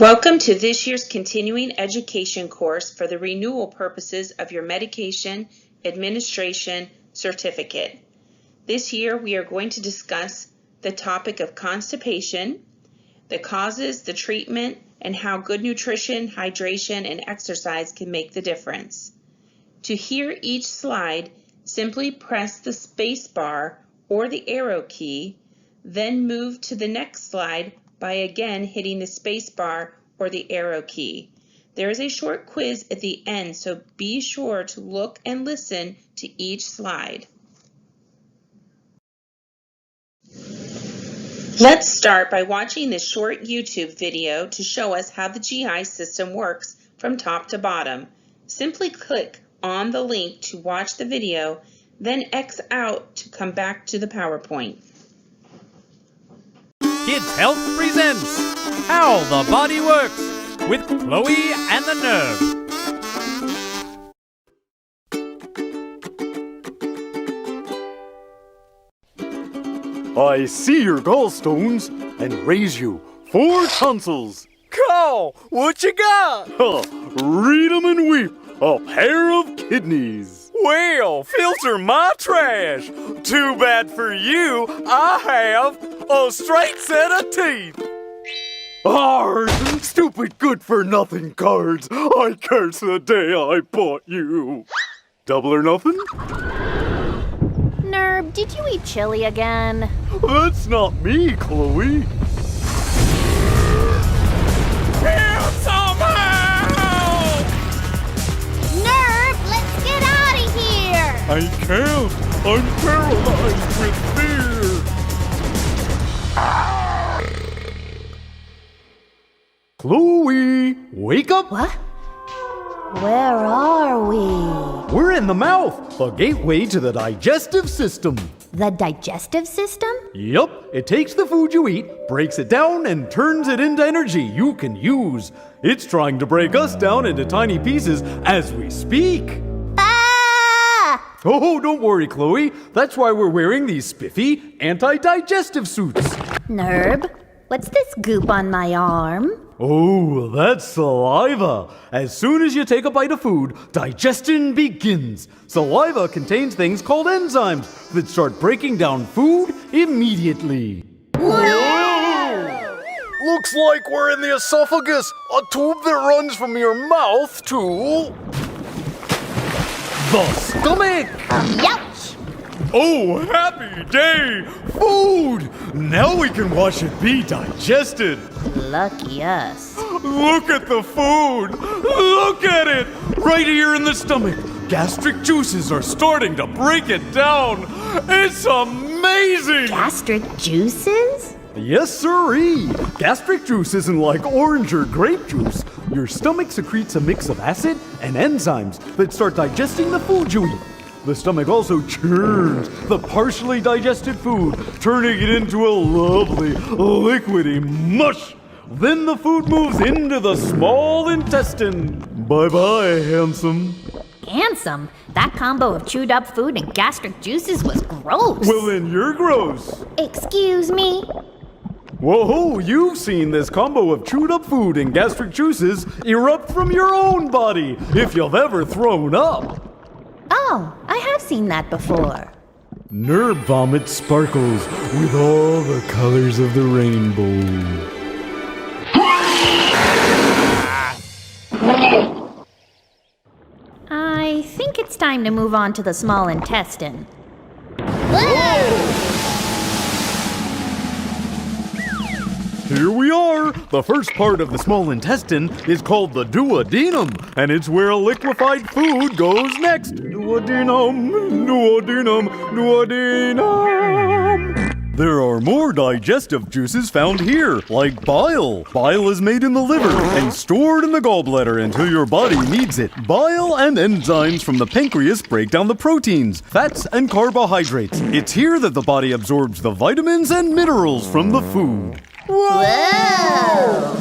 Welcome to this year's continuing education course for the renewal purposes of your medication administration certificate. This year we are going to discuss the topic of constipation, the causes, the treatment, and how good nutrition, hydration, and exercise can make the difference. To hear each slide, simply press the space bar or the arrow key, then move to the next slide by again hitting the space bar or the arrow key. There is a short quiz at the end, so be sure to look and listen to each slide. Let's start by watching this short YouTube video to show us how the GI system works from top to bottom. Simply click on the link to watch the video, then X out to come back to the PowerPoint. Kids Health presents How the Body Works with Chloe and the Nerve. I see your gallstones and raise you 4 tonsils. Call, what you got? Read 'em and weep, a pair of kidneys. Well, filter my trash. Too bad for you, I have a straight set of teeth. Arrgh, stupid good-for-nothing cards. I curse the day I bought you. Double or nothing? Nerb, did you eat chili again? That's not me, Chloe. Help somehow! Nerb, let's get out of here! I can't. I'm paralyzed with fear. Chloe, wake up. What? Where are we? We're in the mouth, the gateway to the digestive system. The digestive system? Yup, it takes the food you eat, breaks it down, and turns it into energy you can use. It's trying to break us down into tiny pieces as we speak. Ah! Oh, don't worry, Chloe. That's why we're wearing these spiffy anti-digestive suits. Nerb, what's this goop on my arm? Oh, that's saliva. As soon as you take a bite of food, digestion begins. Saliva contains things called enzymes that start breaking down food immediately. Whoa! Looks like we're in the esophagus, a tube that runs from your mouth to The stomach! Youch! oh, happy day! Food! Now we can watch it be digested. Lucky us. Look at the food! Look at it! Right here in the stomach. Gastric juices are starting to break it down. It's amazing! Gastric juices? Yes, sirree! Gastric juice isn't like orange or grape juice. Your stomach secretes a mix of acid and enzymes that start digesting the food you eat. The stomach also churns the partially digested food, turning it into a lovely, liquidy mush. Then the food moves into the small intestine. Bye-bye, handsome. Handsome? That combo of chewed up food and gastric juices was gross. Well, then you're gross. Excuse me? Whoa, you've seen this combo of chewed up food and gastric juices erupt from your own body, if you've ever thrown up. Oh, I have seen that before. Nerve vomit sparkles with all the colors of the rainbow. I think it's time to move on to the small intestine. Here we are! The first part of the small intestine is called the duodenum, and it's where liquefied food goes next. Duodenum, duodenum, duodenum. There are more digestive juices found here, like bile. Bile is made in the liver and stored in the gallbladder until your body needs it. Bile and enzymes from the pancreas break down the proteins, fats, and carbohydrates. It's here that the body absorbs the vitamins and minerals from the food. Whoa!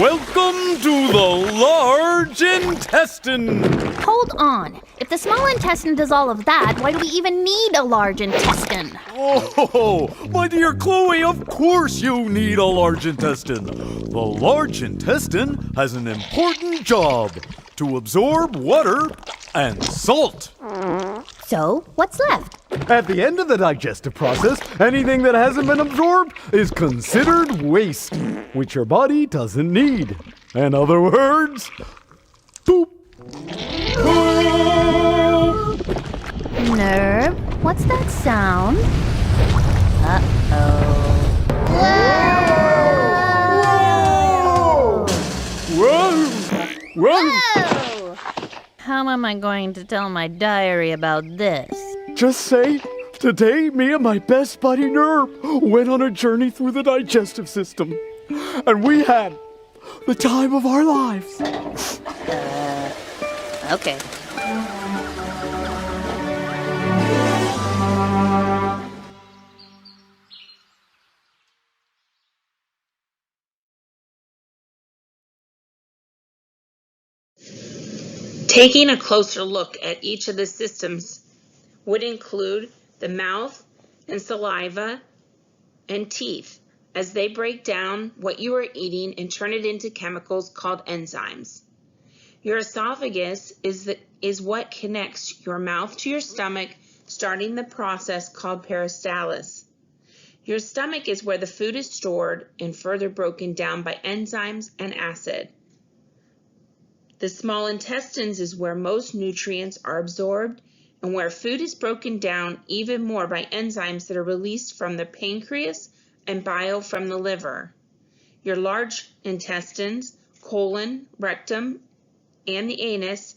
Welcome to the large intestine. Hold on. If If the small intestine does all of that, why do we even need a large intestine? Oh, my dear Chloe, of course you need a large intestine. The large intestine has an important job to absorb water and salt. So, what's left? At the end of the digestive process, anything that hasn't been absorbed is considered waste, which your body doesn't need. In other words, poop. Nerve, what's that sound? Whoa! Whoa! Oh! How am I going to tell my diary about this? Just say, today me and my best buddy Nerve went on a journey through the digestive system. And we had the time of our lives. Okay. Taking a closer look at each of the systems would include the mouth and saliva and teeth, as they break down what you are eating and turn it into chemicals called enzymes. Your esophagus is what connects your mouth to your stomach, starting the process called peristalsis. Your stomach is where the food is stored and further broken down by enzymes and acid. The small intestines is where most nutrients are absorbed and where food is broken down even more by enzymes that are released from the pancreas and bile from the liver. Your large intestines, colon, rectum, and the anus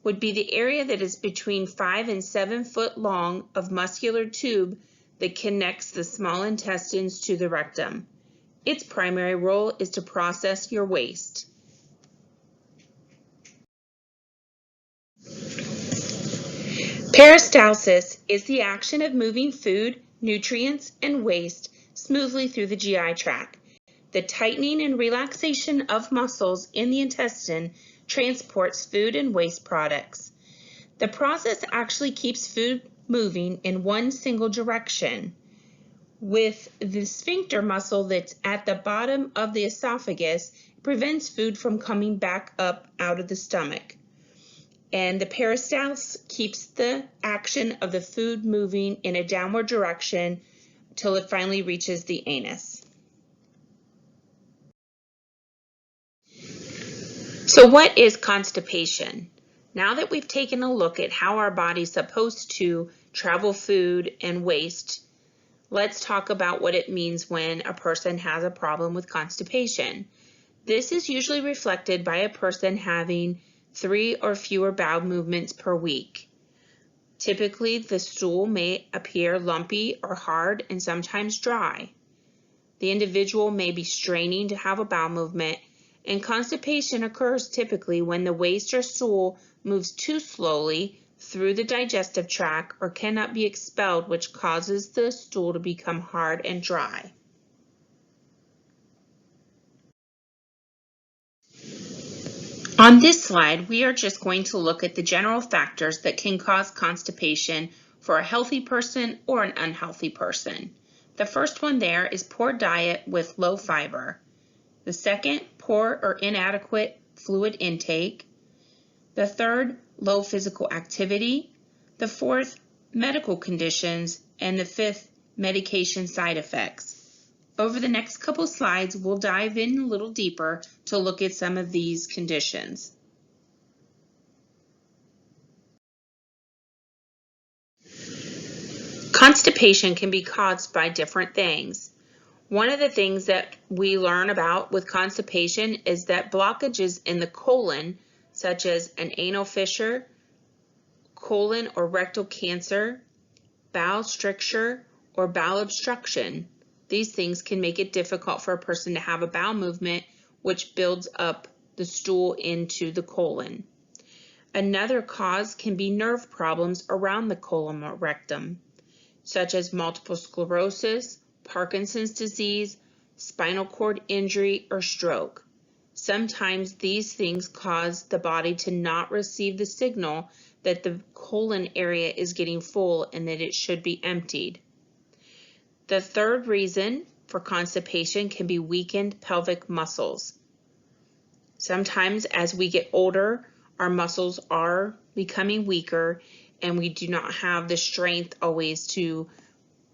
would be the area that is between 5 and 7 foot long of muscular tube that connects the small intestines to the rectum. Its primary role is to process your waste. Peristalsis is the action of moving food, nutrients, and waste smoothly through the GI tract. The tightening and relaxation of muscles in the intestine transports food and waste products. The process actually keeps food moving in one single direction, with the sphincter muscle that's at the bottom of the esophagus prevents food from coming back up out of the stomach. And the peristalsis keeps the action of the food moving in a downward direction till it finally reaches the anus. So what is constipation? Now that we've taken a look at how our body's supposed to travel food and waste, let's talk about what it means when a person has a problem with constipation. This is usually reflected by a person having 3 or fewer bowel movements per week. Typically, the stool may appear lumpy or hard and sometimes dry. The individual may be straining to have a bowel movement, and constipation occurs typically when the waste or stool moves too slowly through the digestive tract or cannot be expelled, which causes the stool to become hard and dry. On this slide, we are just going to look at the general factors that can cause constipation for a healthy person or an unhealthy person. The first one there is poor diet with low fiber. The second, poor or inadequate fluid intake. The third, low physical activity. The fourth, medical conditions. And the fifth, medication side effects. Over the next couple slides, we'll dive in a little deeper to look at some of these conditions. Constipation can be caused by different things. One of the things that we learn about with constipation is that blockages in the colon, such as an anal fissure, colon or rectal cancer, bowel stricture, or bowel obstruction, these things can make it difficult for a person to have a bowel movement, which builds up the stool into the colon. Another cause can be nerve problems around the colon or rectum, such as multiple sclerosis, Parkinson's disease, spinal cord injury, or stroke. Sometimes these things cause the body to not receive the signal that the colon area is getting full and that it should be emptied. The third reason for constipation can be weakened pelvic muscles. Sometimes as we get older, our muscles are becoming weaker and we do not have the strength always to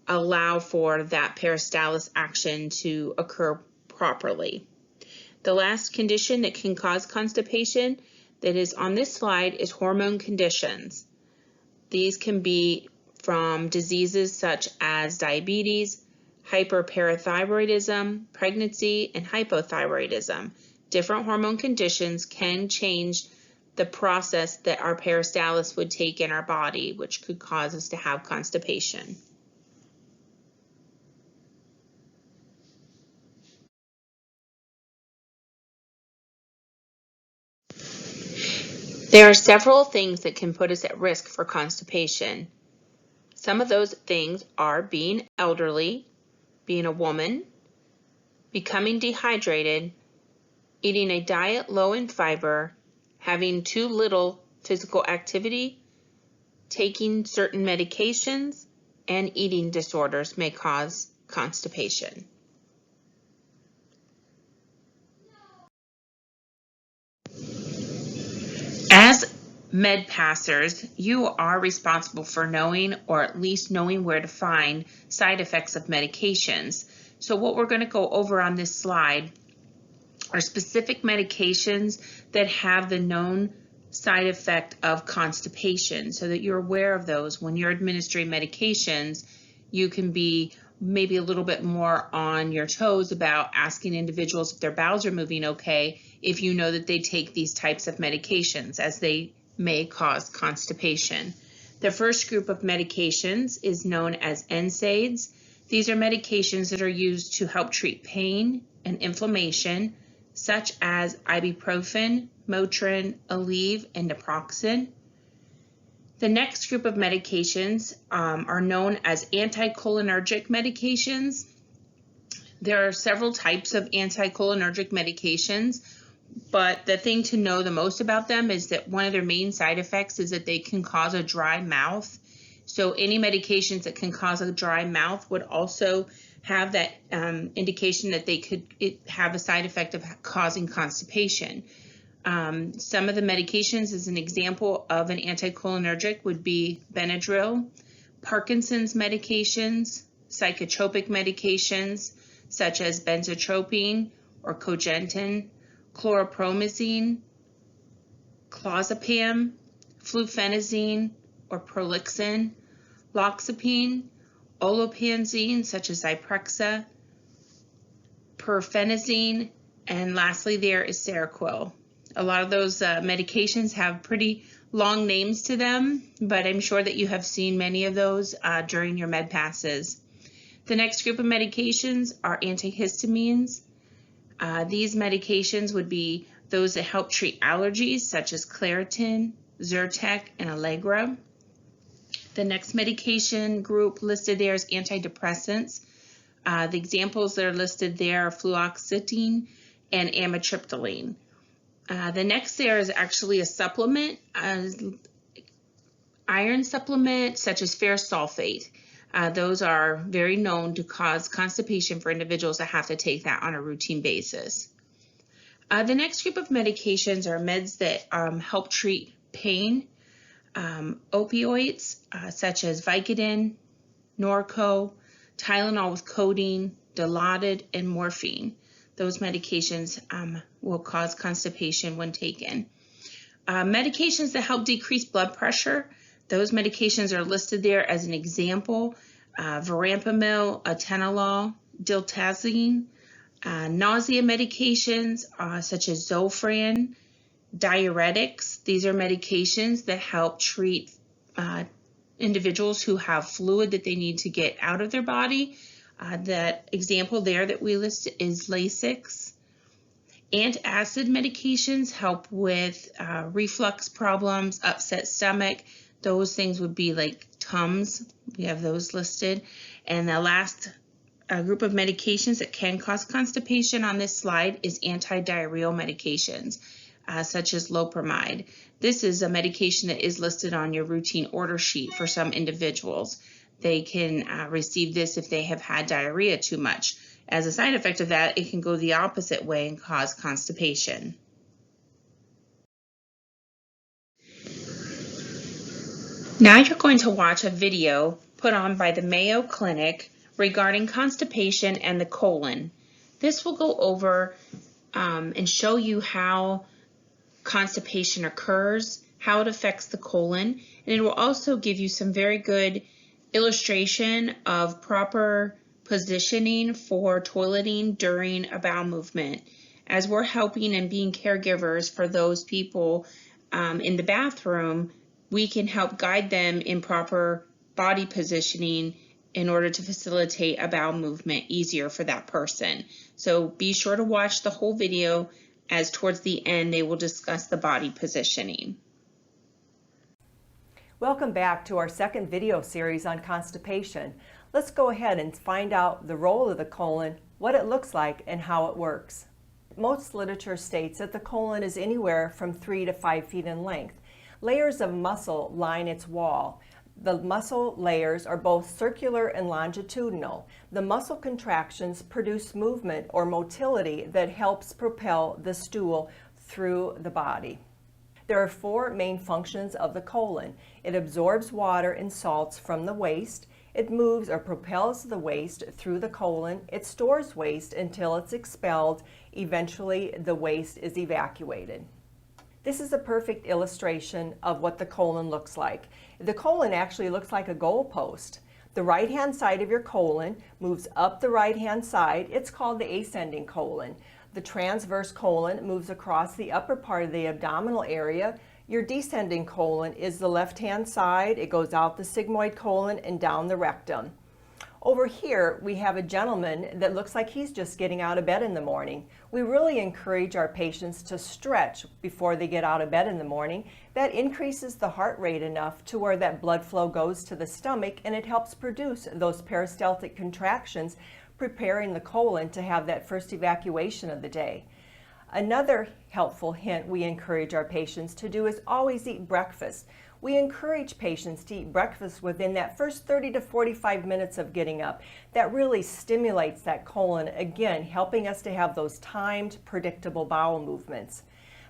allow for that peristalsis action to occur properly. The last condition that can cause constipation that is on this slide is hormone conditions. These can be from diseases such as diabetes, hyperparathyroidism, pregnancy, and hypothyroidism. Different hormone conditions can change the process that our peristalsis would take in our body, which could cause us to have constipation. There are several things that can put us at risk for constipation. Some of those things are being elderly, being a woman, becoming dehydrated, eating a diet low in fiber, having too little physical activity, taking certain medications, and eating disorders may cause constipation. As med passers, you are responsible for knowing, or at least knowing where to find, side effects of medications. So what we're going to go over on this slide are specific medications that have the known side effect of constipation, so that you're aware of those. When you're administering medications, you can be maybe a little bit more on your toes about asking individuals if their bowels are moving okay, if you know that they take these types of medications, as they may cause constipation. The first group of medications is known as NSAIDs. These are medications that are used to help treat pain and inflammation, such as ibuprofen, Motrin, Aleve, and naproxen. The next group of medications are known as anticholinergic medications. There are several types of anticholinergic medications, but the thing to know the most about them is that one of their main side effects is that they can cause a dry mouth. So any medications that can cause a dry mouth would also have that indication that they could have a side effect of causing constipation. Some of the medications, as an example of an anticholinergic, would be Benadryl, Parkinson's medications, psychotropic medications such as benzotropine or Cogentin, chlorpromazine, clozapam, flufenazine or Prolixin, loxapine, olopanzine such as Zyprexa, perfenazine, and lastly there is Seroquel. A lot of those medications have pretty long names to them, but I'm sure that you have seen many of those during your med passes. The next group of medications are antihistamines. These medications would be those that help treat allergies such as Claritin, Zyrtec, and Allegra. The next medication group listed there is antidepressants. The examples that are listed there are fluoxetine and amitriptyline. The next there is actually a supplement, iron supplement such as ferrous sulfate. Those are very known to cause constipation for individuals that have to take that on a routine basis. The next group of medications are meds that help treat pain. Opioids such as Vicodin, Norco, Tylenol with codeine, Dilaudid, and morphine. Those medications will cause constipation when taken. Medications that help decrease blood pressure, those medications are listed there as an example. Verapamil, atenolol, diltiazem. Nausea medications such as Zofran, diuretics. These are medications that help treat individuals who have fluid that they need to get out of their body. That example there that we list is Lasix. Antacid medications help with reflux problems, upset stomach. Those things would be like Tums. We have those listed. And the last group of medications that can cause constipation on this slide is antidiarrheal medications. such as loperamide. This is a medication that is listed on your routine order sheet for some individuals. They can receive this if they have had diarrhea too much. As a side effect of that, it can go the opposite way and cause constipation. Now you're going to watch a video put on by the Mayo Clinic regarding constipation and the colon. This will go over and show you how constipation occurs, how it affects the colon, and it will also give you some very good illustration of proper positioning for toileting during a bowel movement, as we're helping and being caregivers for those people in the bathroom. We can help guide them in proper body positioning in order to facilitate a bowel movement easier for that person. So be sure to watch the whole video, as towards the end they will discuss the body positioning. Welcome back to our second video series on constipation. Let's go ahead and find out the role of the colon, what it looks like, and how it works. Most literature states that the colon is anywhere from 3 to 5 feet in length. Layers of muscle line its wall. The muscle layers are both circular and longitudinal. The muscle contractions produce movement or motility that helps propel the stool through the body. There are 4 main functions of the colon. It absorbs water and salts from the waste. It moves or propels the waste through the colon. It stores waste until it's expelled. Eventually, the waste is evacuated. This is a perfect illustration of what the colon looks like. The colon actually looks like a goalpost. The right-hand side of your colon moves up the right-hand side. It's called the ascending colon. The transverse colon moves across the upper part of the abdominal area. Your descending colon is the left-hand side. It goes out the sigmoid colon and down the rectum. Over here, we have a gentleman that looks like he's just getting out of bed in the morning. We really encourage our patients to stretch before they get out of bed in the morning. That increases the heart rate enough to where that blood flow goes to the stomach, and it helps produce those peristaltic contractions, preparing the colon to have that first evacuation of the day. Another helpful hint we encourage our patients to do is always eat breakfast. We encourage patients to eat breakfast within that first 30 to 45 minutes of getting up. That really stimulates that colon, again, helping us to have those timed, predictable bowel movements.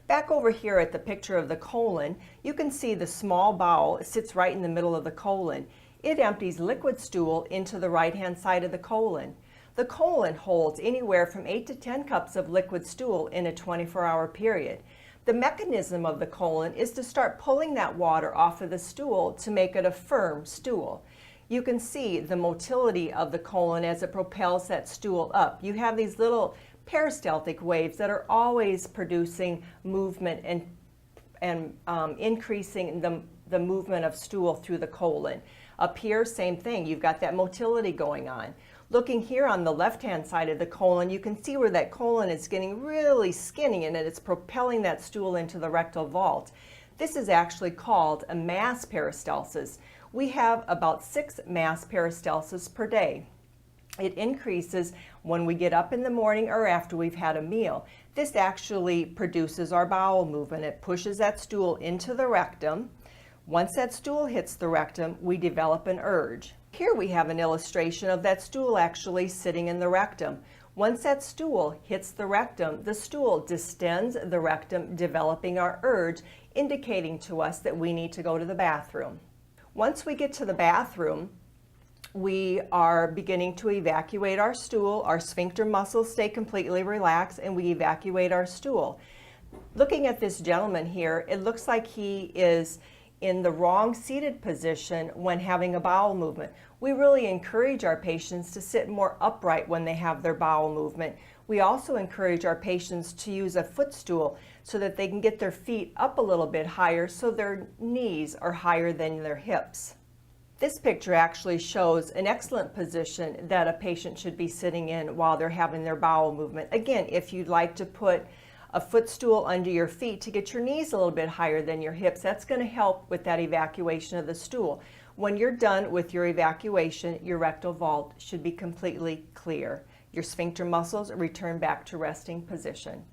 Back over here at the picture of the colon, you can see the small bowel sits right in the middle of the colon. It empties liquid stool into the right-hand side of the colon. The colon holds anywhere from 8 to 10 cups of liquid stool in a 24-hour period. The mechanism of the colon is to start pulling that water off of the stool to make it a firm stool. You can see the motility of the colon as it propels that stool up. You have these little peristaltic waves that are always producing movement and increasing the movement of stool through the colon. Up here, same thing. You've got that motility going on. Looking here on the left-hand side of the colon, you can see where that colon is getting really skinny and it's propelling that stool into the rectal vault. This is actually called a mass peristalsis. We have about 6 mass peristalsis per day. It increases when we get up in the morning or after we've had a meal. This actually produces our bowel movement. It pushes that stool into the rectum. Once that stool hits the rectum, we develop an urge. Here we have an illustration of that stool actually sitting in the rectum. Once that stool hits the rectum, the stool distends the rectum, developing our urge, indicating to us that we need to go to the bathroom. Once we get to the bathroom, we are beginning to evacuate our stool. Our sphincter muscles stay completely relaxed and we evacuate our stool. Looking at this gentleman here, it looks like he is in the wrong seated position when having a bowel movement. We really encourage our patients to sit more upright when they have their bowel movement. We also encourage our patients to use a footstool so that they can get their feet up a little bit higher so their knees are higher than their hips. This picture actually shows an excellent position that a patient should be sitting in while they're having their bowel movement. Again, if you'd like to put a footstool under your feet to get your knees a little bit higher than your hips, that's going to help with that evacuation of the stool. When you're done with your evacuation, your rectal vault should be completely clear. Your sphincter muscles return back to resting position.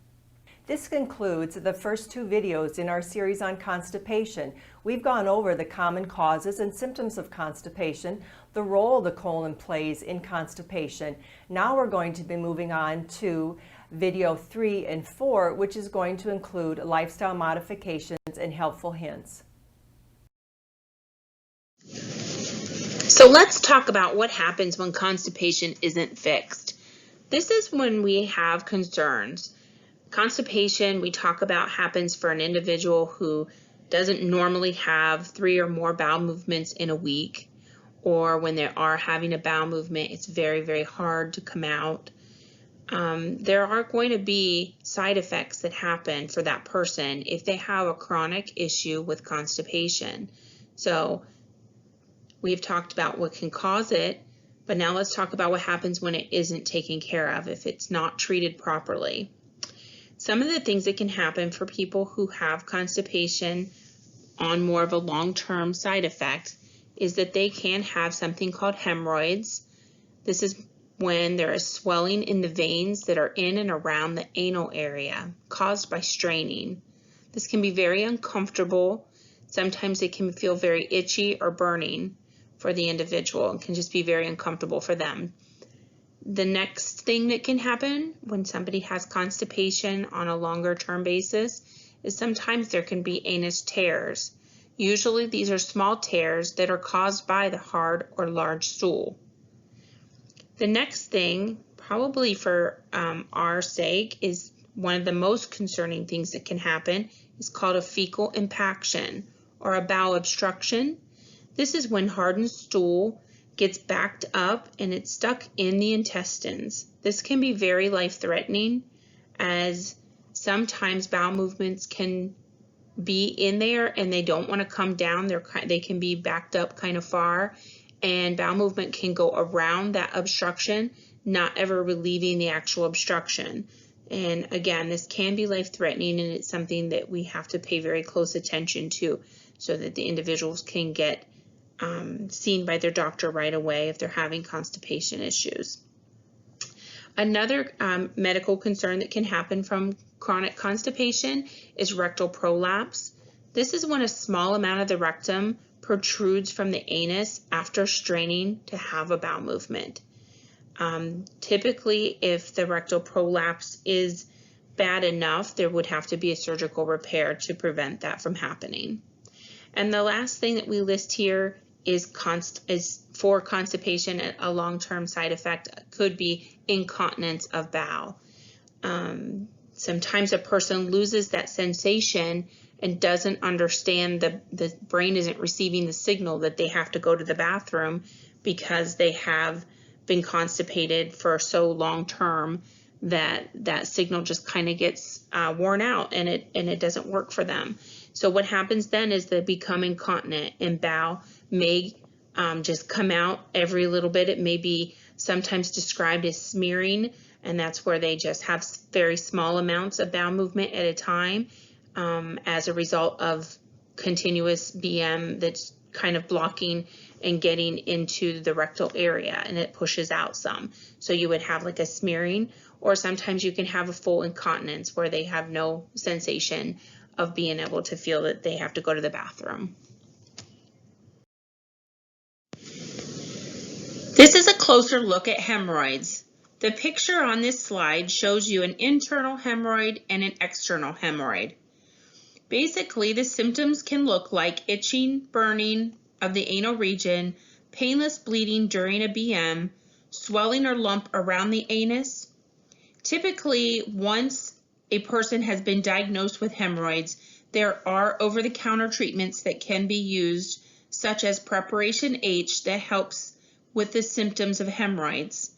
This concludes the first 2 videos in our series on constipation. We've gone over the common causes and symptoms of constipation, the role the colon plays in constipation. Now we're going to be moving on to video 3 and 4, which is going to include lifestyle modifications and helpful hints. So let's talk about what happens when constipation isn't fixed. This is when we have concerns. Constipation, we talk about, happens for an individual who doesn't normally have 3 or more bowel movements in a week, or when they are having a bowel movement, it's very, very hard to come out. There are going to be side effects that happen for that person if they have a chronic issue with constipation. So we've talked about what can cause it, but now let's talk about what happens when it isn't taken care of, if it's not treated properly. Some of the things that can happen for people who have constipation on more of a long-term side effect is that they can have something called hemorrhoids. This is when there is swelling in the veins that are in and around the anal area caused by straining. This can be very uncomfortable. Sometimes it can feel very itchy or burning for the individual and can just be very uncomfortable for them. The next thing that can happen when somebody has constipation on a longer term basis is sometimes there can be anus tears. Usually these are small tears that are caused by the hard or large stool. The next thing, probably for our sake, is one of the most concerning things that can happen is called a fecal impaction or a bowel obstruction. This is when hardened stool gets backed up and it's stuck in the intestines. This can be very life-threatening, as sometimes bowel movements can be in there and they don't want to come down. They can be backed up kind of far, and bowel movement can go around that obstruction, not ever relieving the actual obstruction. And again, this can be life-threatening, and it's something that we have to pay very close attention to so that the individuals can get seen by their doctor right away if they're having constipation issues. Another medical concern that can happen from chronic constipation is rectal prolapse. This is when a small amount of the rectum protrudes from the anus after straining to have a bowel movement. Typically, if the rectal prolapse is bad enough, there would have to be a surgical repair to prevent that from happening. And the last thing that we list here is for constipation, a long-term side effect could be incontinence of bowel. Sometimes a person loses that sensation and doesn't understand the brain isn't receiving the signal that they have to go to the bathroom because they have been constipated for so long term that signal just kind of gets worn out and it doesn't work for them. So what happens then is they become incontinent, and bowel may just come out every little bit. It may be sometimes described as smearing, and that's where they just have very small amounts of bowel movement at a time as a result of continuous BM that's kind of blocking and getting into the rectal area, and it pushes out some. So you would have like a smearing, or sometimes you can have a full incontinence where they have no sensation of being able to feel that they have to go to the bathroom. This is a closer look at hemorrhoids. The picture on this slide shows you an internal hemorrhoid and an external hemorrhoid. Basically, the symptoms can look like itching, burning of the anal region, painless bleeding during a BM, swelling or lump around the anus. Typically, once a person has been diagnosed with hemorrhoids, there are over-the-counter treatments that can be used, such as Preparation H, that helps with the symptoms of hemorrhoids.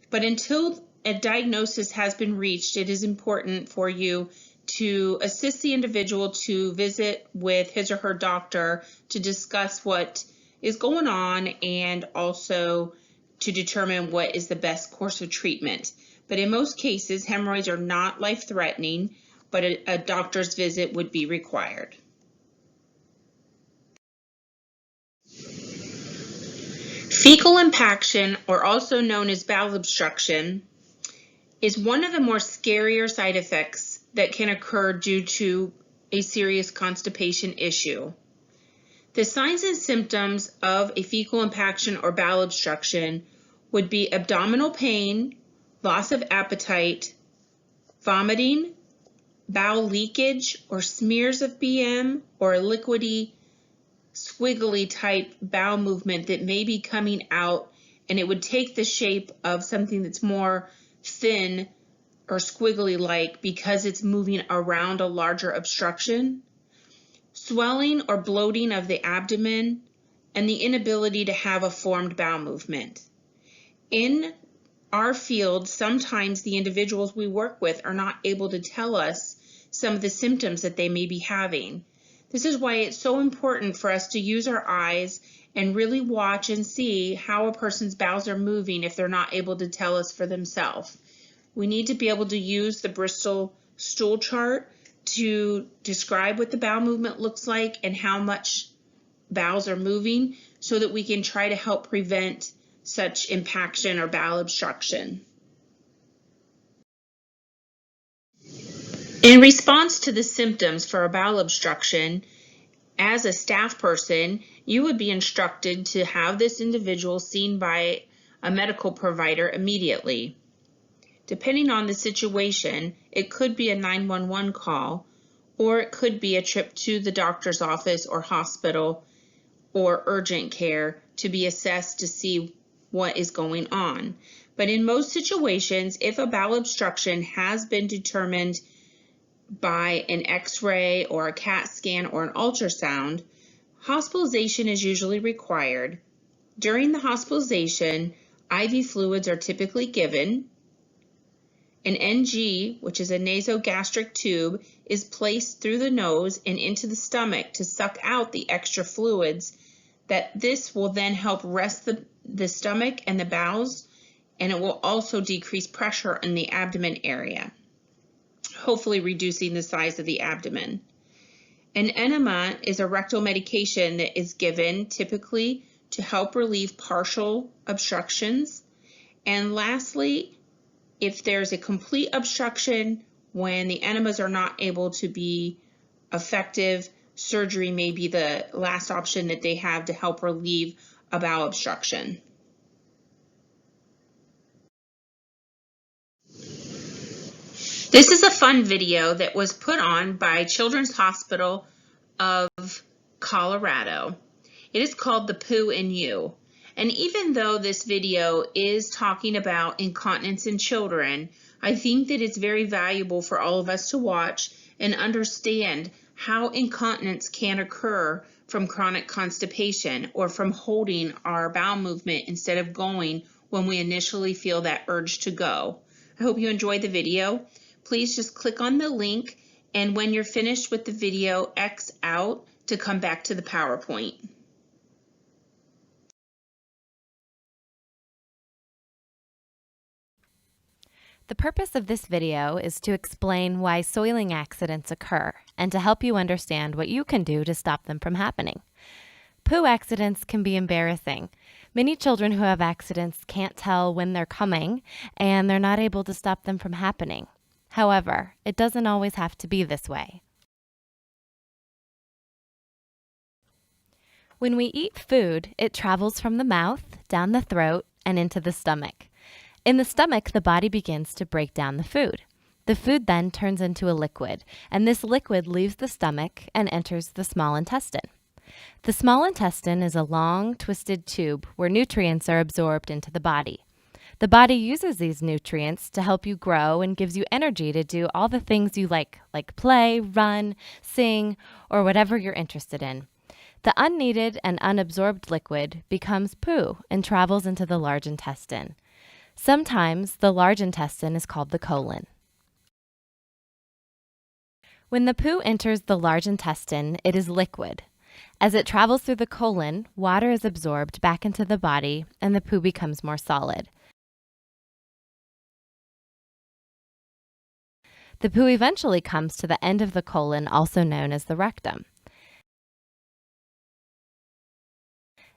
But until a diagnosis has been reached, it is important for you to assist the individual to visit with his or her doctor to discuss what is going on and also to determine what is the best course of treatment. But in most cases, hemorrhoids are not life-threatening, but a doctor's visit would be required. Fecal impaction, or also known as bowel obstruction, is one of the more scarier side effects that can occur due to a serious constipation issue. The signs and symptoms of a fecal impaction or bowel obstruction would be abdominal pain, loss of appetite, vomiting, bowel leakage or smears of BM, or a liquidy, squiggly type bowel movement that may be coming out, and it would take the shape of something that's more thin or squiggly like because it's moving around a larger obstruction. Swelling or bloating of the abdomen, and the inability to have a formed bowel movement. In our field, sometimes the individuals we work with are not able to tell us some of the symptoms that they may be having. This is why it's so important for us to use our eyes and really watch and see how a person's bowels are moving if they're not able to tell us for themselves. We need to be able to use the Bristol stool chart to describe what the bowel movement looks like and how much bowels are moving so that we can try to help prevent such impaction or bowel obstruction. In response to the symptoms for a bowel obstruction, as a staff person, you would be instructed to have this individual seen by a medical provider immediately. Depending on the situation, it could be a 911 call, or it could be a trip to the doctor's office or hospital or urgent care to be assessed to see what is going on. But in most situations, if a bowel obstruction has been determined by an X-ray or a CAT scan or an ultrasound, hospitalization is usually required. During the hospitalization, IV fluids are typically given. An NG, which is a nasogastric tube, is placed through the nose and into the stomach to suck out the extra fluids. This will then help rest the stomach and the bowels, and it will also decrease pressure in the abdomen area, hopefully reducing the size of the abdomen. An enema is a rectal medication that is given typically to help relieve partial obstructions. And lastly, if there's a complete obstruction, when the enemas are not able to be effective, surgery may be the last option that they have to help relieve a bowel obstruction. This is a fun video that was put on by Children's Hospital of Colorado. It is called The Poo in You. And even though this video is talking about incontinence in children, I think that it's very valuable for all of us to watch and understand how incontinence can occur from chronic constipation or from holding our bowel movement instead of going when we initially feel that urge to go. I hope you enjoyed the video. Please just click on the link, and when you're finished with the video, X out to come back to the PowerPoint. The purpose of this video is to explain why soiling accidents occur and to help you understand what you can do to stop them from happening. Poo accidents can be embarrassing. Many children who have accidents can't tell when they're coming, and they're not able to stop them from happening. However, it doesn't always have to be this way. When we eat food, it travels from the mouth, down the throat, and into the stomach. In the stomach, the body begins to break down the food. The food then turns into a liquid, and this liquid leaves the stomach and enters the small intestine. The small intestine is a long, twisted tube where nutrients are absorbed into the body. The body uses these nutrients to help you grow and gives you energy to do all the things you like play, run, sing, or whatever you're interested in. The unneeded and unabsorbed liquid becomes poo and travels into the large intestine. Sometimes the large intestine is called the colon. When the poo enters the large intestine, it is liquid. As it travels through the colon, water is absorbed back into the body and the poo becomes more solid. The poo eventually comes to the end of the colon, also known as the rectum.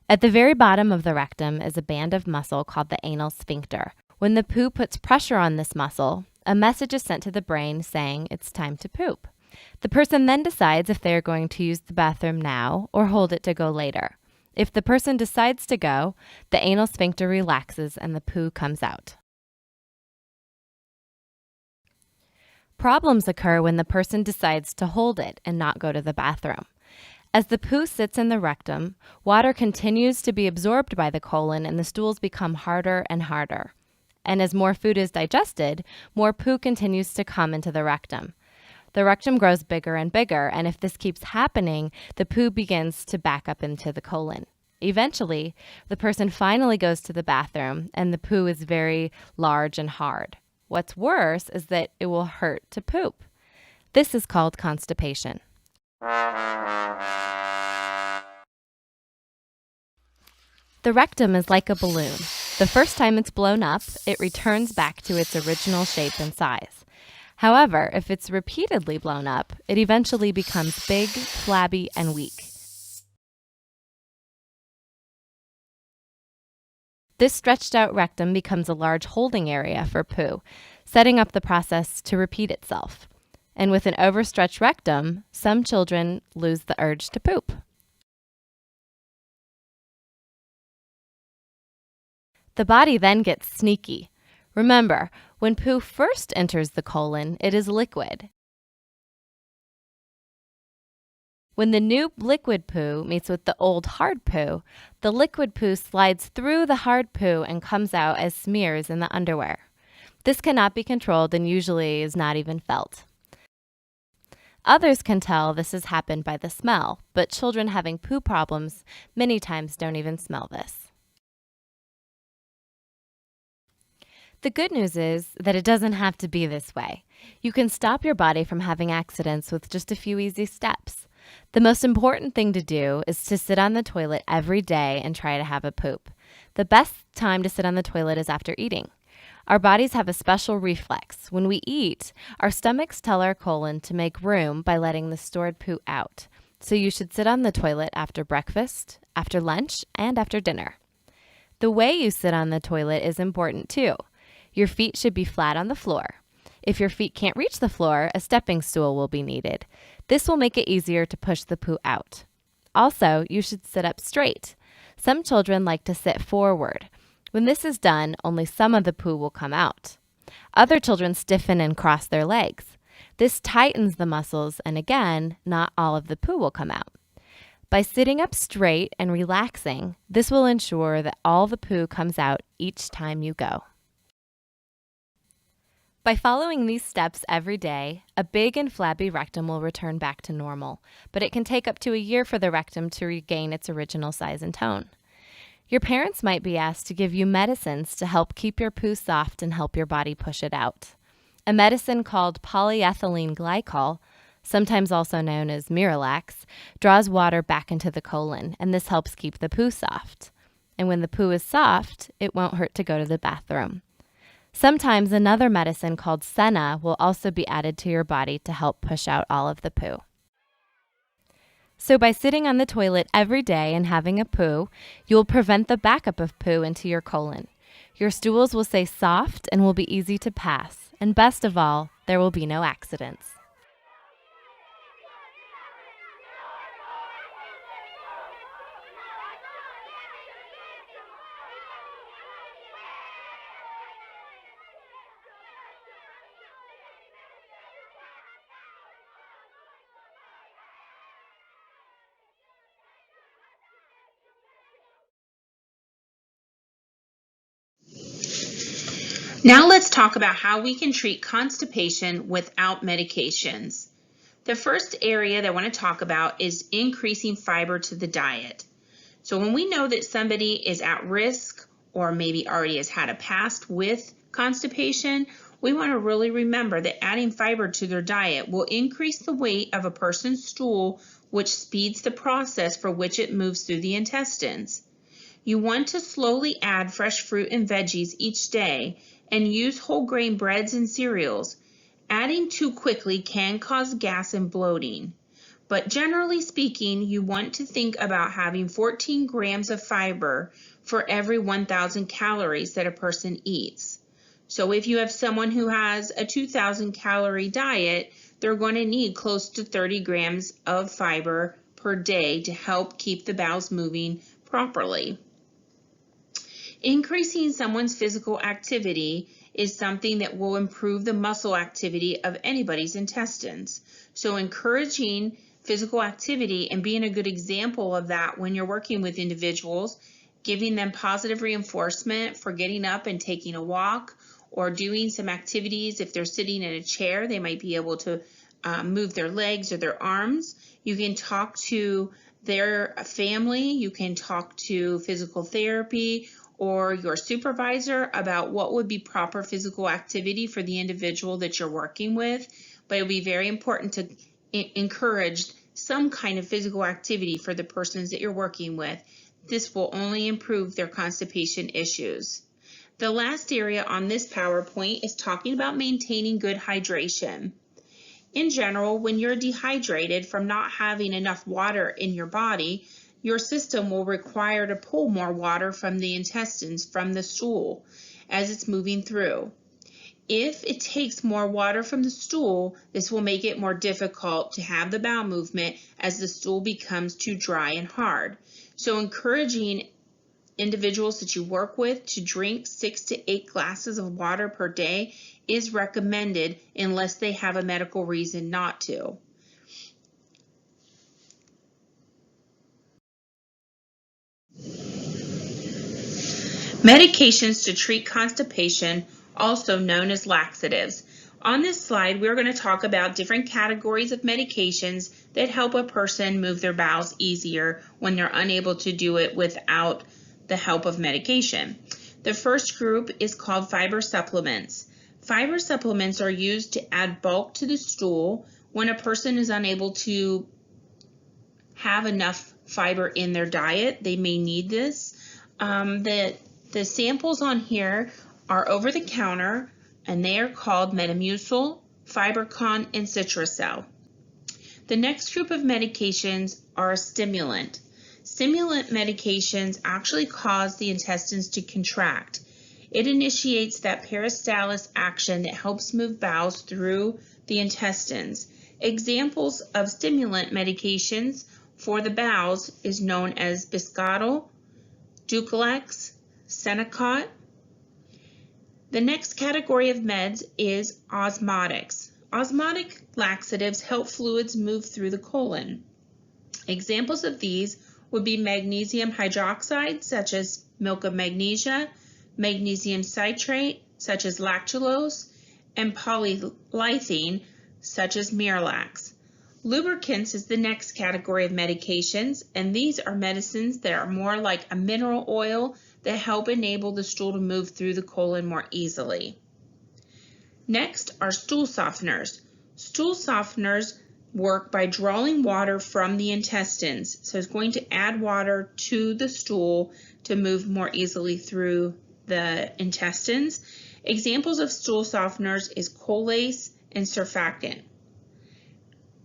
At the very bottom of the rectum is a band of muscle called the anal sphincter. When the poo puts pressure on this muscle, A message is sent to the brain saying it's time to poop. The person then decides if they are going to use the bathroom now or hold it to go later. If the person decides to go, the anal sphincter relaxes and the poo comes out. Problems occur when the person decides to hold it and not go to the bathroom. As the poo sits in the rectum, water continues to be absorbed by the colon and the stools become harder and harder. And as more food is digested, more poo continues to come into the rectum. The rectum grows bigger and bigger, and if this keeps happening, the poo begins to back up into the colon. Eventually, the person finally goes to the bathroom, and the poo is very large and hard. What's worse is that it will hurt to poop. This is called constipation. The rectum is like a balloon. The first time it's blown up, it returns back to its original shape and size. However, if it's repeatedly blown up, it eventually becomes big, flabby, and weak. This stretched out rectum becomes a large holding area for poo, setting up the process to repeat itself. And with an overstretched rectum, some children lose the urge to poop. The body then gets sneaky. Remember, when poo first enters the colon, it is liquid. When the new liquid poo meets with the old hard poo, the liquid poo slides through the hard poo and comes out as smears in the underwear. This cannot be controlled and usually is not even felt. Others can tell this has happened by the smell, but children having poo problems many times don't even smell this. The good news is that it doesn't have to be this way. You can stop your body from having accidents with just a few easy steps. The most important thing to do is to sit on the toilet every day and try to have a poop. The best time to sit on the toilet is after eating. Our bodies have a special reflex. When we eat, our stomachs tell our colon to make room by letting the stored poo out. So you should sit on the toilet after breakfast, after lunch, and after dinner. The way you sit on the toilet is important too. Your feet should be flat on the floor. If your feet can't reach the floor, a stepping stool will be needed. This will make it easier to push the poo out. Also, you should sit up straight. Some children like to sit forward. When this is done, only some of the poo will come out. Other children stiffen and cross their legs. This tightens the muscles, and again, not all of the poo will come out. By sitting up straight and relaxing, this will ensure that all the poo comes out each time you go. By following these steps every day, a big and flabby rectum will return back to normal, but it can take up to a year for the rectum to regain its original size and tone. Your parents might be asked to give you medicines to help keep your poo soft and help your body push it out. A medicine called polyethylene glycol, sometimes also known as Miralax, draws water back into the colon, and this helps keep the poo soft. And when the poo is soft, it won't hurt to go to the bathroom. Sometimes another medicine called Senna will also be added to your body to help push out all of the poo. So by sitting on the toilet every day and having a poo, you will prevent the backup of poo into your colon. Your stools will stay soft and will be easy to pass. And best of all, there will be no accidents. Now let's talk about how we can treat constipation without medications. The first area that I want to talk about is increasing fiber to the diet. So when we know that somebody is at risk or maybe already has had a past with constipation, we want to really remember that adding fiber to their diet will increase the weight of a person's stool, which speeds the process for which it moves through the intestines. You want to slowly add fresh fruit and veggies each day and use whole grain breads and cereals. Adding too quickly can cause gas and bloating. But generally speaking, you want to think about having 14 grams of fiber for every 1,000 calories that a person eats. So if you have someone who has a 2,000 calorie diet, they're going to need close to 30 grams of fiber per day to help keep the bowels moving properly. Increasing someone's physical activity is something that will improve the muscle activity of anybody's intestines. So encouraging physical activity and being a good example of that when you're working with individuals, giving them positive reinforcement for getting up and taking a walk or doing some activities. If they're sitting in a chair, they might be able to move their legs or their arms. You can talk to their family, you can talk to physical therapy or your supervisor about what would be proper physical activity for the individual that you're working with. But it would be very important to encourage some kind of physical activity for the persons that you're working with. This will only improve their constipation issues. The last area on this PowerPoint is talking about maintaining good hydration. In general, when you're dehydrated from not having enough water in your body, your system will require to pull more water from the intestines, from the stool, as it's moving through. If it takes more water from the stool, this will make it more difficult to have the bowel movement as the stool becomes too dry and hard. So encouraging individuals that you work with to drink 6 to 8 glasses of water per day is recommended unless they have a medical reason not to. Medications to treat constipation, also known as laxatives. On this slide, we're going to talk about different categories of medications that help a person move their bowels easier when they're unable to do it without the help of medication. The first group is called fiber supplements. Fiber supplements are used to add bulk to the stool when a person is unable to have enough fiber in their diet. They may need this. The samples on here are over the counter and they are called Metamucil, Fibercon, and Citracel. The next group of medications are a stimulant. Stimulant medications actually cause the intestines to contract. It initiates that peristalsis action that helps move bowels through the intestines. Examples of stimulant medications for the bowels is known as Biscotal, Dulcolax, Senecot. The next category of meds is osmotics. Osmotic laxatives help fluids move through the colon. Examples of these would be magnesium hydroxide, such as milk of magnesia, magnesium citrate, such as lactulose, and polylithine, such as Miralax. Lubricants is the next category of medications, and these are medicines that are more like a mineral oil that help enable the stool to move through the colon more easily. Next are stool softeners. Stool softeners work by drawing water from the intestines, so it's going to add water to the stool to move more easily through the intestines. Examples of stool softeners is Colace and Surfactant,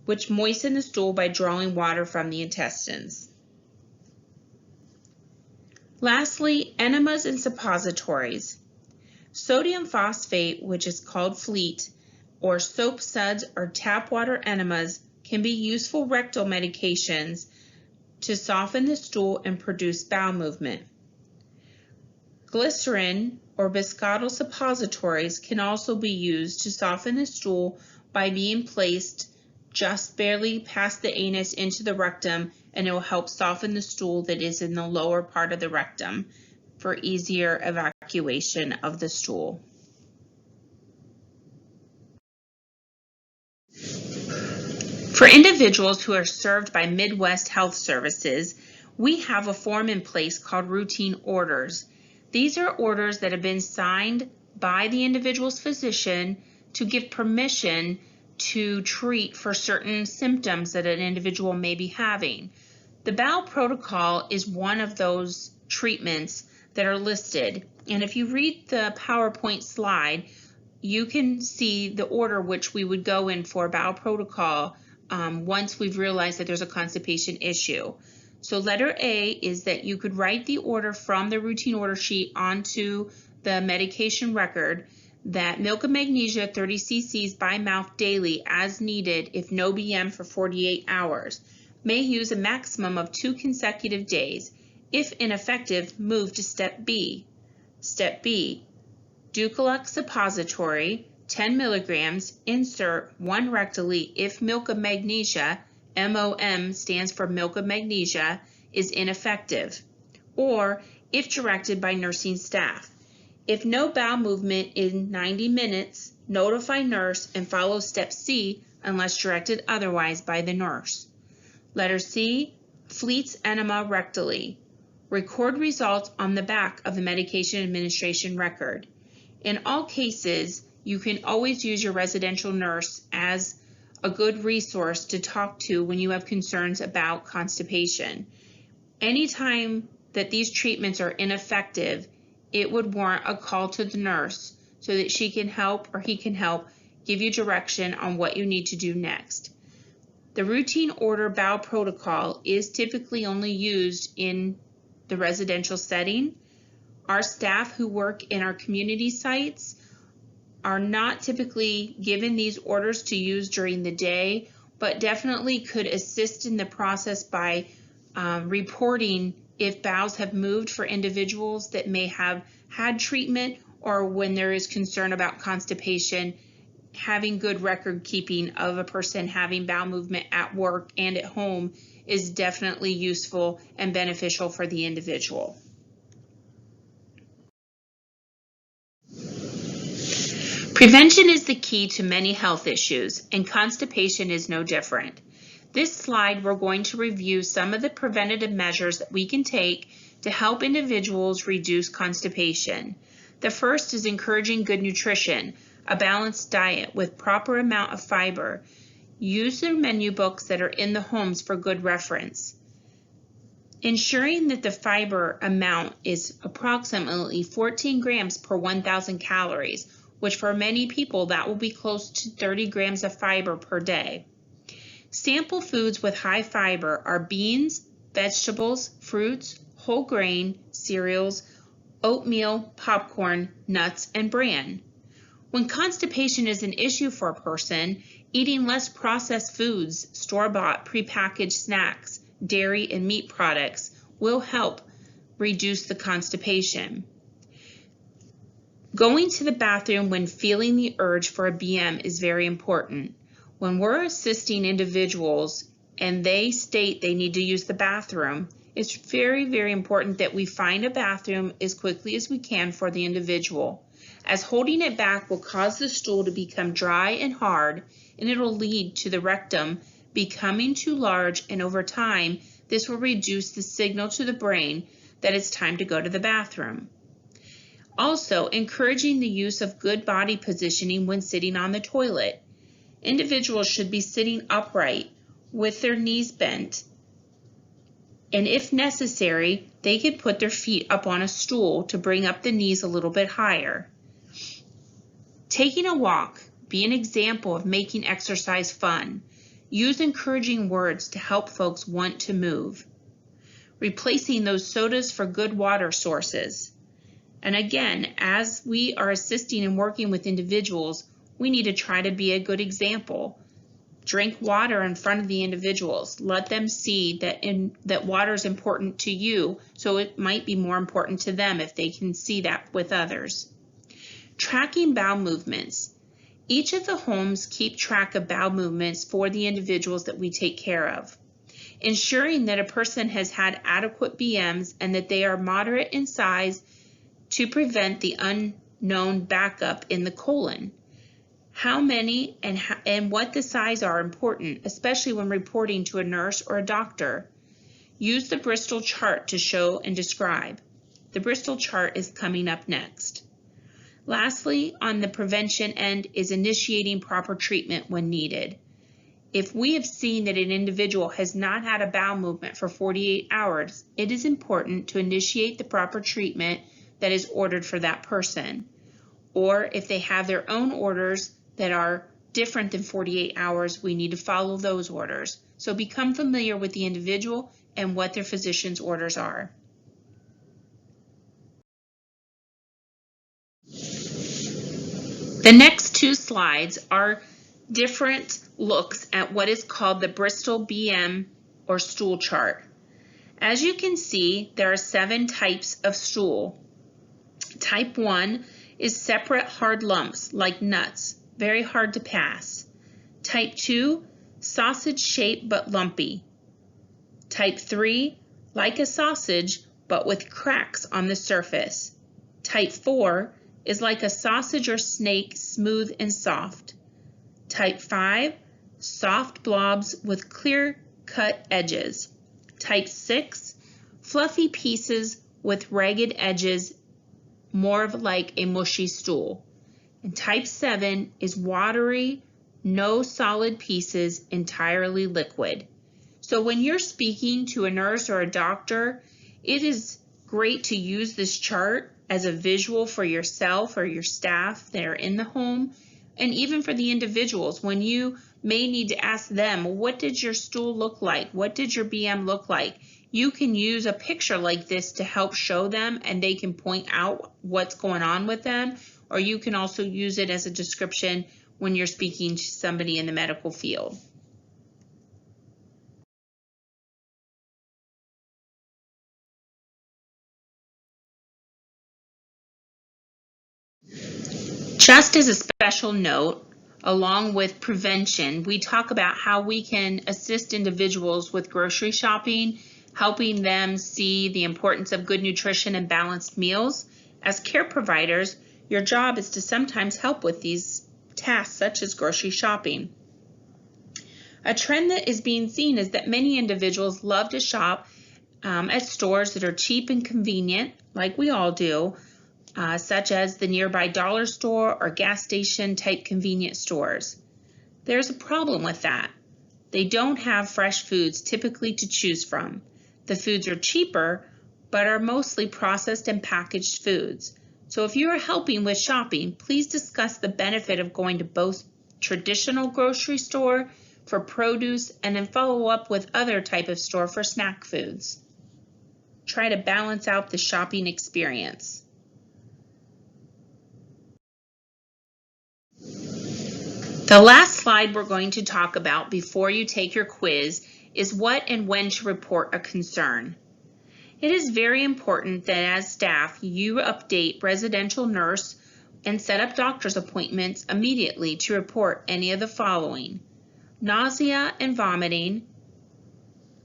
which moisten the stool by drawing water from the intestines. Lastly, enemas and suppositories. Sodium phosphate, which is called Fleet, or soap suds or tap water enemas, can be useful rectal medications to soften the stool and produce bowel movement. Glycerin or Biscotal suppositories can also be used to soften the stool by being placed just barely past the anus into the rectum, and it will help soften the stool that is in the lower part of the rectum for easier evacuation of the stool. For individuals who are served by Midwest Health Services, we have a form in place called routine orders. These are orders that have been signed by the individual's physician to give permission to treat for certain symptoms that an individual may be having. The bowel protocol is one of those treatments that are listed, and if you read the PowerPoint slide, you can see the order which we would go in for bowel protocol once we've realized that there's a constipation issue. So letter A is that you could write the order from the routine order sheet onto the medication record. that milk of magnesia 30 cc's by mouth daily as needed if no BM for 48 hours. May use a maximum of 2 consecutive days. If ineffective, move to Step B. Step B, Ducalux suppository, 10 milligrams, insert 1 rectally if milk of magnesia, MOM stands for milk of magnesia, is ineffective, or if directed by nursing staff. If no bowel movement in 90 minutes, notify nurse and follow Step C unless directed otherwise by the nurse. Letter C, Fleet's enema rectally. Record results on the back of the medication administration record. In all cases, you can always use your residential nurse as a good resource to talk to when you have concerns about constipation. Anytime that these treatments are ineffective, it would warrant a call to the nurse so that she can help or he can help give you direction on what you need to do next. The routine order bowel protocol is typically only used in the residential setting. Our staff who work in our community sites are not typically given these orders to use during the day, but definitely could assist in the process by reporting if bowels have moved for individuals that may have had treatment, or when there is concern about constipation, having good record keeping of a person having bowel movement at work and at home is definitely useful and beneficial for the individual. Prevention is the key to many health issues, and constipation is no different. This slide, we're going to review some of the preventative measures that we can take to help individuals reduce constipation. The first is encouraging good nutrition, a balanced diet with proper amount of fiber. Use the menu books that are in the homes for good reference. Ensuring that the fiber amount is approximately 14 grams per 1,000 calories, which for many people that will be close to 30 grams of fiber per day. Sample foods with high fiber are beans, vegetables, fruits, whole grain, cereals, oatmeal, popcorn, nuts, and bran. When constipation is an issue for a person, eating less processed foods, store-bought, prepackaged snacks, dairy, and meat products will help reduce the constipation. Going to the bathroom when feeling the urge for a BM is very important. When we're assisting individuals and they state they need to use the bathroom, it's very, very important that we find a bathroom as quickly as we can for the individual, as holding it back will cause the stool to become dry and hard, and it will lead to the rectum becoming too large, and over time, this will reduce the signal to the brain that it's time to go to the bathroom. Also, encouraging the use of good body positioning when sitting on the toilet. Individuals should be sitting upright with their knees bent, and if necessary, they can put their feet up on a stool to bring up the knees a little bit higher. Taking a walk, be an example of making exercise fun. Use encouraging words to help folks want to move. Replacing those sodas for good water sources. And again, as we are assisting and working with individuals, we need to try to be a good example. Drink water in front of the individuals. Let them see that water is important to you, so it might be more important to them if they can see that with others. Tracking bowel movements. Each of the homes keep track of bowel movements for the individuals that we take care of. Ensuring that a person has had adequate BMs and that they are moderate in size to prevent the unknown backup in the colon. How many and what the size are important, especially when reporting to a nurse or a doctor. Use the Bristol chart to show and describe. The Bristol chart is coming up next. Lastly, on the prevention end is initiating proper treatment when needed. If we have seen that an individual has not had a bowel movement for 48 hours, it is important to initiate the proper treatment that is ordered for that person. Or if they have their own orders that are different than 48 hours, we need to follow those orders. So become familiar with the individual and what their physician's orders are. The next two slides are different looks at what is called the Bristol BM or stool chart. As you can see, there are 7 types of stool. Type 1 is separate hard lumps like nuts, very hard to pass. Type 2, sausage shaped but lumpy. Type 3, like a sausage but with cracks on the surface. Type 4 is like a sausage or snake, smooth and soft. Type 5, soft blobs with clear-cut edges. Type 6, fluffy pieces with ragged edges, more of like a mushy stool. And type 7 is watery, no solid pieces, entirely liquid. So when you're speaking to a nurse or a doctor, it is great to use this chart as a visual for yourself or your staff that are in the home, and even for the individuals when you may need to ask them, what did your stool look like? What did your BM look like? You can use a picture like this to help show them, and they can point out what's going on with them, or you can also use it as a description when you're speaking to somebody in the medical field. Just as a special note, along with prevention, we talk about how we can assist individuals with grocery shopping, helping them see the importance of good nutrition and balanced meals. As care providers, your job is to sometimes help with these tasks such as grocery shopping. A trend that is being seen is that many individuals love to shop at stores that are cheap and convenient, like we all do, such as the nearby dollar store or gas station type convenience stores. There's a problem with that. They don't have fresh foods typically to choose from. The foods are cheaper, but are mostly processed and packaged foods. So if you are helping with shopping, please discuss the benefit of going to both traditional grocery store for produce and then follow up with other type of store for snack foods. Try to balance out the shopping experience. The last slide we're going to talk about before you take your quiz is what and when to report a concern. It is very important that as staff, you update residential nurse and set up doctor's appointments immediately to report any of the following: nausea and vomiting,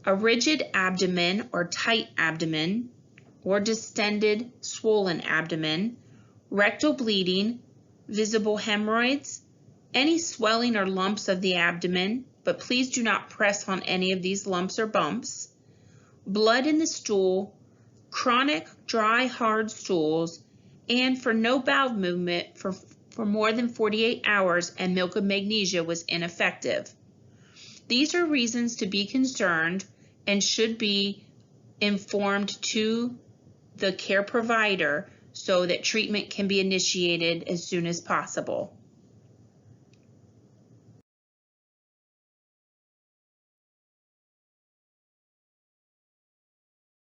a rigid abdomen or tight abdomen, or distended, swollen abdomen, rectal bleeding, visible hemorrhoids, any swelling or lumps of the abdomen, but please do not press on any of these lumps or bumps, blood in the stool, chronic dry hard stools, and for no bowel movement for more than 48 hours and milk of magnesia was ineffective. These are reasons to be concerned and should be informed to the care provider so that treatment can be initiated as soon as possible.